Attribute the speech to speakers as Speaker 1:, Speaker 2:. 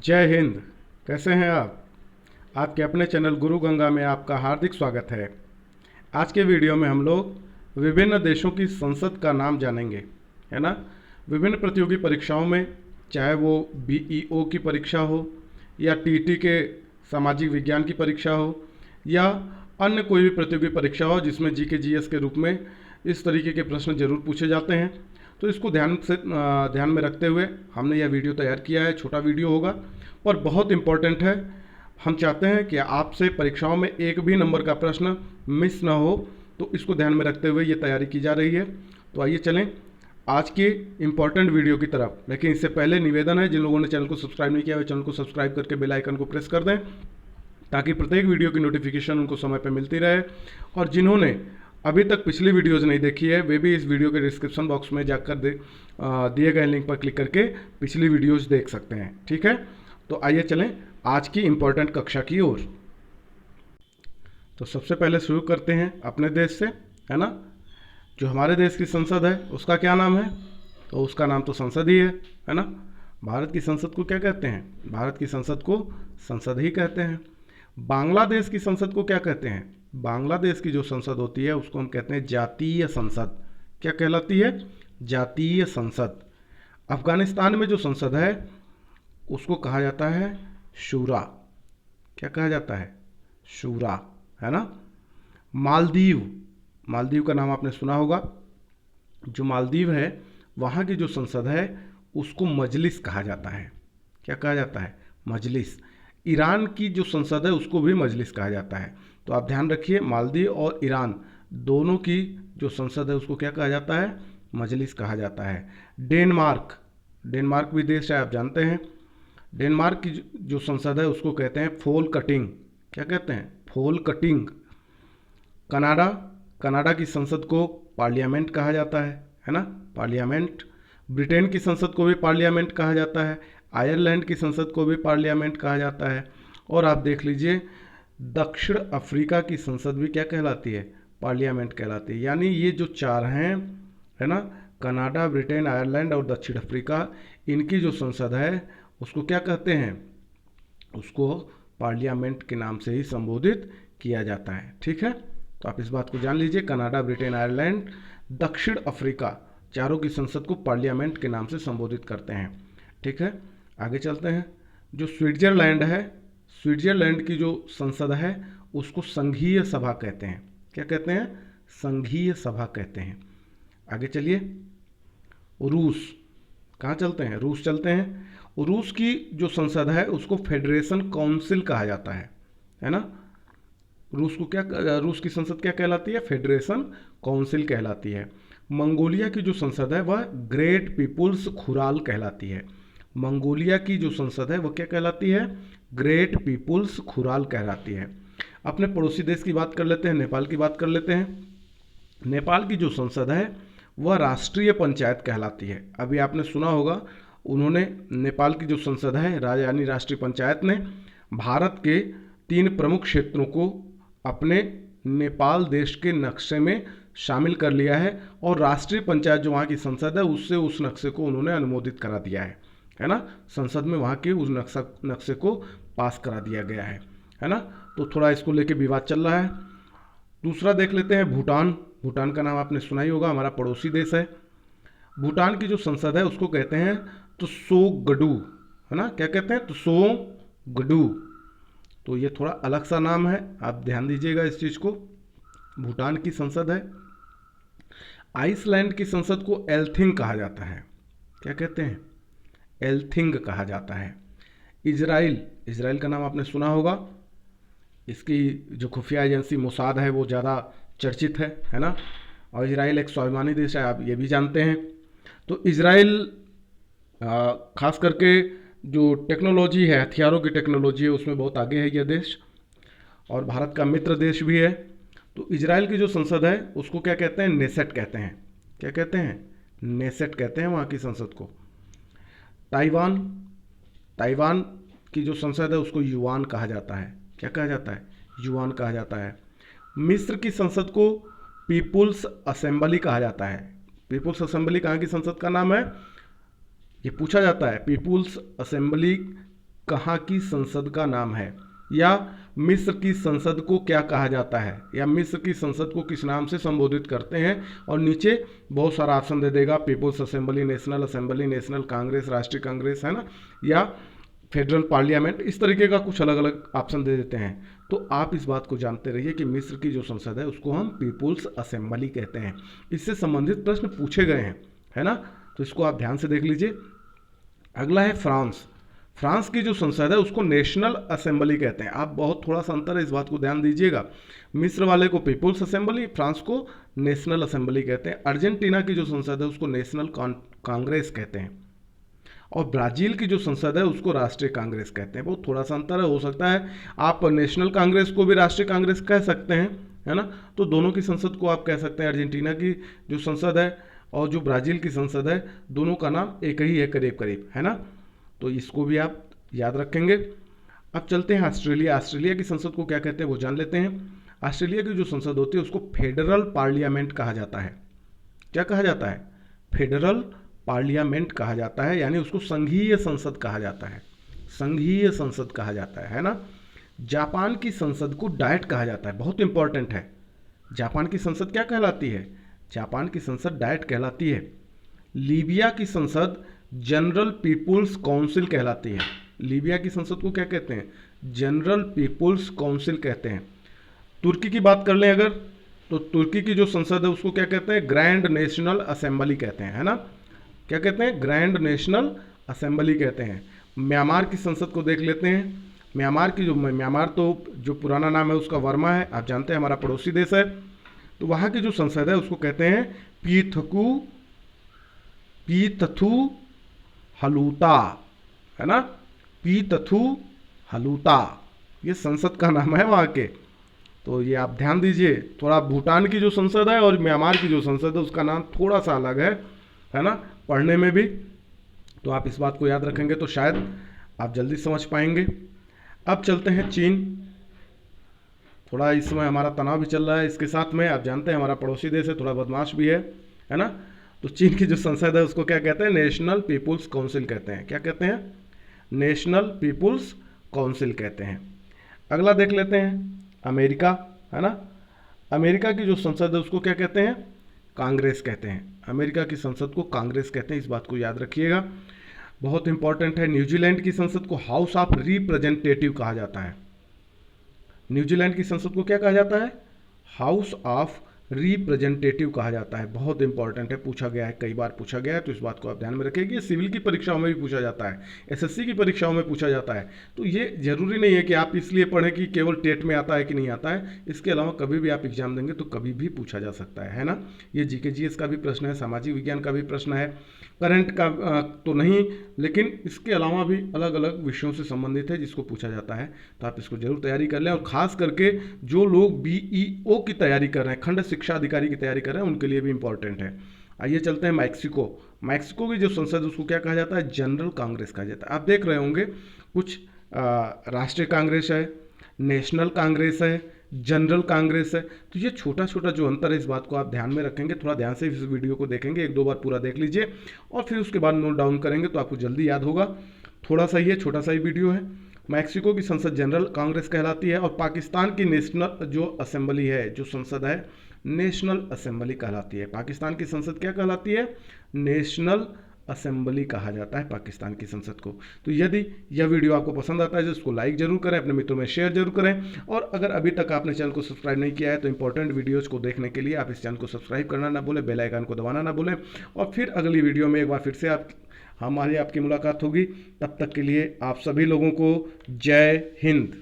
Speaker 1: जय हिंद। कैसे हैं आप? आपके अपने चैनल गुरु गंगा में आपका हार्दिक स्वागत है। आज के वीडियो में हम लोग विभिन्न देशों की संसद का नाम जानेंगे, है ना। विभिन्न प्रतियोगी परीक्षाओं में, चाहे वो बीईओ की परीक्षा हो या टीटी के सामाजिक विज्ञान की परीक्षा हो या अन्य कोई भी प्रतियोगी परीक्षा हो जिसमें जीके जीएस के रूप में इस तरीके के प्रश्न जरूर पूछे जाते हैं, तो इसको ध्यान में रखते हुए हमने यह वीडियो तैयार किया है। छोटा वीडियो होगा पर बहुत इम्पोर्टेंट है। हम चाहते हैं कि आपसे परीक्षाओं में एक भी नंबर का प्रश्न मिस ना हो, तो इसको ध्यान में रखते हुए ये तैयारी की जा रही है। तो आइए चलें आज के इम्पॉर्टेंट वीडियो की तरफ। लेकिन इससे पहले निवेदन है, जिन लोगों ने चैनल को सब्सक्राइब नहीं किया है चैनल को सब्सक्राइब करके बेल आइकन को प्रेस कर दें ताकि प्रत्येक वीडियो की नोटिफिकेशन उनको समय पर मिलती रहे। और जिन्होंने अभी तक पिछली वीडियोज़ नहीं देखी है वे भी इस वीडियो के डिस्क्रिप्शन बॉक्स में जाकर दिए गए लिंक पर क्लिक करके पिछली वीडियोज़ देख सकते हैं। ठीक है, तो आइए चलें आज की इम्पोर्टेंट कक्षा की ओर। तो सबसे पहले शुरू करते हैं अपने देश से, है ना। जो हमारे देश की संसद है उसका क्या नाम है? तो उसका नाम तो संसद ही है ना। भारत की संसद को क्या कहते हैं? भारत की संसद को संसद ही कहते हैं। बांग्लादेश की संसद को क्या कहते हैं? बांग्लादेश की जो संसद होती है उसको हम कहते हैं जातीय संसद। क्या कहलाती है? जातीय संसद। अफगानिस्तान में जो संसद है उसको कहा जाता है शूरा। क्या कहा जाता है? शूरा, है ना। मालदीव, मालदीव का नाम आपने सुना होगा। जो मालदीव है वहाँ की जो संसद है उसको मजलिस कहा जाता है। क्या कहा जाता है? मजलिस। ईरान की जो संसद है उसको भी मजलिस कहा जाता है। तो आप ध्यान रखिए, मालदीव और ईरान दोनों की जो संसद है उसको क्या कहा जाता है? मजलिस कहा जाता है। डेनमार्क, डेनमार्क भी देश है, आप जानते हैं। डेनमार्क की जो संसद है उसको कहते हैं फोल कटिंग। क्या कहते हैं? फोल कटिंग। कनाडा, कनाडा की संसद को पार्लियामेंट कहा जाता है ना, पार्लियामेंट। ब्रिटेन की संसद को भी पार्लियामेंट कहा जाता है। आयरलैंड की संसद को भी पार्लियामेंट कहा जाता है। और आप देख लीजिए दक्षिण अफ्रीका की संसद भी क्या कहलाती है? पार्लियामेंट कहलाती है। यानी ये जो चार हैं, है ना, कनाडा, ब्रिटेन, आयरलैंड और दक्षिण अफ्रीका, इनकी जो संसद है उसको क्या कहते हैं? उसको पार्लियामेंट के नाम से ही संबोधित किया जाता है। ठीक है, तो आप इस बात को जान लीजिए, कनाडा, ब्रिटेन, आयरलैंड, दक्षिण अफ्रीका, चारों की संसद को पार्लियामेंट के नाम से संबोधित करते हैं। ठीक है, आगे चलते हैं। जो स्विट्जरलैंड है, स्विट्जरलैंड की जो संसद है उसको संघीय सभा कहते हैं। क्या कहते हैं? संघीय सभा कहते हैं। आगे चलिए, रूस, कहाँ चलते हैं? रूस चलते हैं। रूस की जो संसद है उसको फेडरेशन काउंसिल कहा जाता है ना। रूस को क्या, रूस की संसद क्या कहलाती है? फेडरेशन काउंसिल कहलाती है। मंगोलिया की जो संसद है वह ग्रेट पीपुल्स खुराल कहलाती है। मंगोलिया की जो संसद है वह क्या कहलाती है? ग्रेट पीपुल्स खुराल कहलाती है। अपने पड़ोसी देश की बात कर लेते हैं, नेपाल की बात कर लेते हैं। नेपाल की जो संसद है वह राष्ट्रीय पंचायत कहलाती है। अभी आपने सुना होगा, उन्होंने, नेपाल की जो संसद है यानी राष्ट्रीय पंचायत ने भारत के 3 प्रमुख क्षेत्रों को अपने नेपाल देश के नक्शे में शामिल कर लिया है और राष्ट्रीय पंचायत जो वहाँ की संसद है उससे उस नक्शे को उन्होंने अनुमोदित करा दिया है ना। संसद में वहाँ के उस नक्शे को पास करा दिया गया है ना। तो थोड़ा इसको लेके विवाद चल रहा है। दूसरा देख लेते हैं भूटान। भूटान का नाम आपने सुना ही होगा, हमारा पड़ोसी देश है। भूटान की जो संसद है उसको कहते हैं त्सोगडू, है ना। क्या कहते हैं? त्सोगडू। तो ये थोड़ा अलग सा नाम है, आप ध्यान दीजिएगा इस चीज़ को। भूटान की संसद है। आइसलैंड की संसद को एल्थिंग कहा जाता है। क्या कहते हैं? एल्थिंग कहा जाता है। इजराइल, इजराइल का नाम आपने सुना होगा। इसकी जो खुफिया एजेंसी मोसाद है वो ज़्यादा चर्चित है ना। और इजराइल एक स्वाभिमानी देश है, आप ये भी जानते हैं। तो इजराइल खास करके जो टेक्नोलॉजी है, हथियारों की टेक्नोलॉजी है, उसमें बहुत आगे है यह देश और भारत का मित्र देश भी है। तो इजराइल की जो संसद है उसको क्या कहते हैं? नेसेट कहते हैं। क्या कहते हैं? नेसेट कहते हैं वहाँ की संसद को। ताइवान, ताइवान की जो संसद है उसको युआन कहा जाता है। क्या कहा जाता है? युआन कहा जाता है। मिस्र की संसद को पीपुल्स असेंबली कहा जाता है। पीपुल्स असेंबली कहाँ की संसद का नाम है? ये पूछा जाता है, पीपुल्स असेंबली कहाँ की संसद का नाम है, या मिस्र की संसद को क्या कहा जाता है, या मिस्र की संसद को किस नाम से संबोधित करते हैं। और नीचे बहुत सारा ऑप्शन दे देगा, peoples assembly, national assembly, national congress, राष्ट्रीय कांग्रेस, है ना, या फेडरल पार्लियामेंट, इस तरीके का कुछ अलग अलग ऑप्शन दे देते हैं। तो आप इस बात को जानते रहिए कि मिस्र की जो संसद है उसको हम पीपुल्स असेंबली कहते हैं। इससे संबंधित प्रश्न पूछे गए हैं, है ना, तो इसको आप ध्यान से देख लीजिए। अगला है फ्रांस। फ्रांस की जो संसद है उसको नेशनल असेंबली कहते हैं। आप बहुत थोड़ा सा अंतर है, इस बात को ध्यान दीजिएगा। मिस्र वाले को पीपुल्स असेंबली, फ्रांस को नेशनल असेंबली कहते हैं। अर्जेंटीना की जो संसद है उसको नेशनल कांग्रेस कहते हैं, और ब्राज़ील की जो संसद है उसको राष्ट्रीय कांग्रेस कहते हैं। बहुत थोड़ा सा अंतर है, हो सकता है आप नेशनल कांग्रेस को भी राष्ट्रीय कांग्रेस कह सकते हैं, है ना, तो दोनों की संसद को आप कह सकते हैं। अर्जेंटीना की जो संसद है और जो ब्राज़ील की संसद है, दोनों का नाम एक ही है करीब करीब, है ना, तो इसको भी आप याद रखेंगे। अब चलते हैं ऑस्ट्रेलिया। ऑस्ट्रेलिया की संसद को क्या कहते हैं वो जान लेते हैं। ऑस्ट्रेलिया की जो संसद होती है उसको फेडरल पार्लियामेंट कहा जाता है। क्या कहा जाता है? फेडरल पार्लियामेंट कहा जाता है, यानी उसको संघीय संसद कहा जाता है, संघीय संसद कहा जाता है ना। जापान की संसद को डायट कहा जाता है, बहुत इंपॉर्टेंट है। जापान की संसद क्या कहलाती है? जापान की संसद डायट कहलाती है। लीबिया की संसद जनरल पीपुल्स काउंसिल कहलाती है। लीबिया की संसद को क्या कहते हैं? जनरल पीपुल्स काउंसिल कहते हैं। तुर्की की बात कर लें अगर, तो तुर्की की जो संसद है उसको क्या कहते हैं? ग्रैंड नेशनल असेंबली कहते हैं, है ना। क्या कहते हैं? ग्रैंड नेशनल असेंबली कहते हैं। म्यांमार की संसद को देख लेते हैं। म्यांमार तो जो पुराना नाम है उसका वर्मा है, आप जानते हैं हमारा पड़ोसी देश है। तो वहाँ की जो संसद है उसको कहते हैं पीतथु हलूता, है ना, पीतथु हलूता, ये संसद का नाम है वहाँ के। तो ये आप ध्यान दीजिए। थोड़ा भूटान की जो संसद है और म्यांमार की जो संसद है उसका नाम थोड़ा सा अलग है ना, पढ़ने में भी। तो आप इस बात को याद रखेंगे तो शायद आप जल्दी समझ पाएंगे। अब चलते हैं चीन। थोड़ा इस समय हमारा तनाव भी चल रहा है इसके साथ में, आप जानते हैं हमारा पड़ोसी देश है, थोड़ा बदमाश भी है ना। तो चीन की जो संसद है उसको क्या कहते हैं? नेशनल पीपुल्स काउंसिल कहते हैं। क्या कहते हैं? नेशनल पीपुल्स काउंसिल कहते हैं। अगला देख लेते हैं अमेरिका, है ना। अमेरिका की जो संसद है उसको क्या कहते हैं? कांग्रेस कहते हैं। अमेरिका की संसद को कांग्रेस कहते हैं, इस बात को याद रखिएगा, बहुत इंपॉर्टेंट है। न्यूजीलैंड की संसद को हाउस ऑफ रिप्रेजेंटेटिव कहा जाता है। न्यूजीलैंड की संसद को क्या कहा जाता है? हाउस ऑफ रिप्रेजेंटेटिव कहा जाता है, बहुत इंपॉर्टेंट है, पूछा गया है, कई बार पूछा गया है, तो इस बात को आप ध्यान में रखेंगे। ये सिविल की परीक्षाओं में भी पूछा जाता है, एसएससी की परीक्षाओं में पूछा जाता है। तो ये जरूरी नहीं है कि आप इसलिए पढ़ें कि केवल टेट में आता है कि नहीं आता है, इसके अलावा कभी भी आप एग्जाम देंगे तो कभी भी पूछा जा सकता है ना। ये जीके जीएस का भी प्रश्न है, सामाजिक विज्ञान का भी प्रश्न है, करंट का तो नहीं, लेकिन इसके अलावा भी अलग अलग विषयों से संबंधित है जिसको पूछा जाता है। तो आप इसको जरूर तैयारी कर लें, और खास करके जो लोग बीईओ की तैयारी कर रहे हैं, खंड शिक्षा अधिकारी की तैयारी कर रहे हैं, उनके लिए भी इंपॉर्टेंट है। आइए चलते हैं मैक्सिको। मैक्सिको की जो संसद उसको क्या कहा जाता है? जनरल कांग्रेस कहा जाता है। आप देख रहे होंगे कुछ राष्ट्रीय कांग्रेस है, नेशनल कांग्रेस है, जनरल कांग्रेस है। तो ये छोटा छोटा जो अंतर है इस बात को आप ध्यान में रखेंगे, थोड़ा ध्यान से इस वीडियो को देखेंगे, एक दो बार पूरा देख लीजिए और फिर उसके बाद नोट डाउन करेंगे तो आपको जल्दी याद होगा। थोड़ा सा ही है, छोटा सा ही वीडियो है। मैक्सिको की संसद जनरल कांग्रेस कहलाती है, और पाकिस्तान की नेशनल जो असेंबली है, जो संसद है, नेशनल असेंबली कहलाती है। पाकिस्तान की संसद क्या कहलाती है? नेशनल असेंबली कहा जाता है पाकिस्तान की संसद को। तो यदि यह वीडियो आपको पसंद आता है तो इसको लाइक जरूर करें, अपने मित्रों में शेयर जरूर करें, और अगर अभी तक आपने चैनल को सब्सक्राइब नहीं किया है तो इंपॉर्टेंट वीडियोज़ को देखने के लिए आप इस चैनल को सब्सक्राइब करना ना भूलें, बेल आइकन को दबाना ना भूलें, और फिर अगली वीडियो में एक बार फिर से हमारी आपकी मुलाकात होगी। तब तक के लिए आप सभी लोगों को जय हिंद।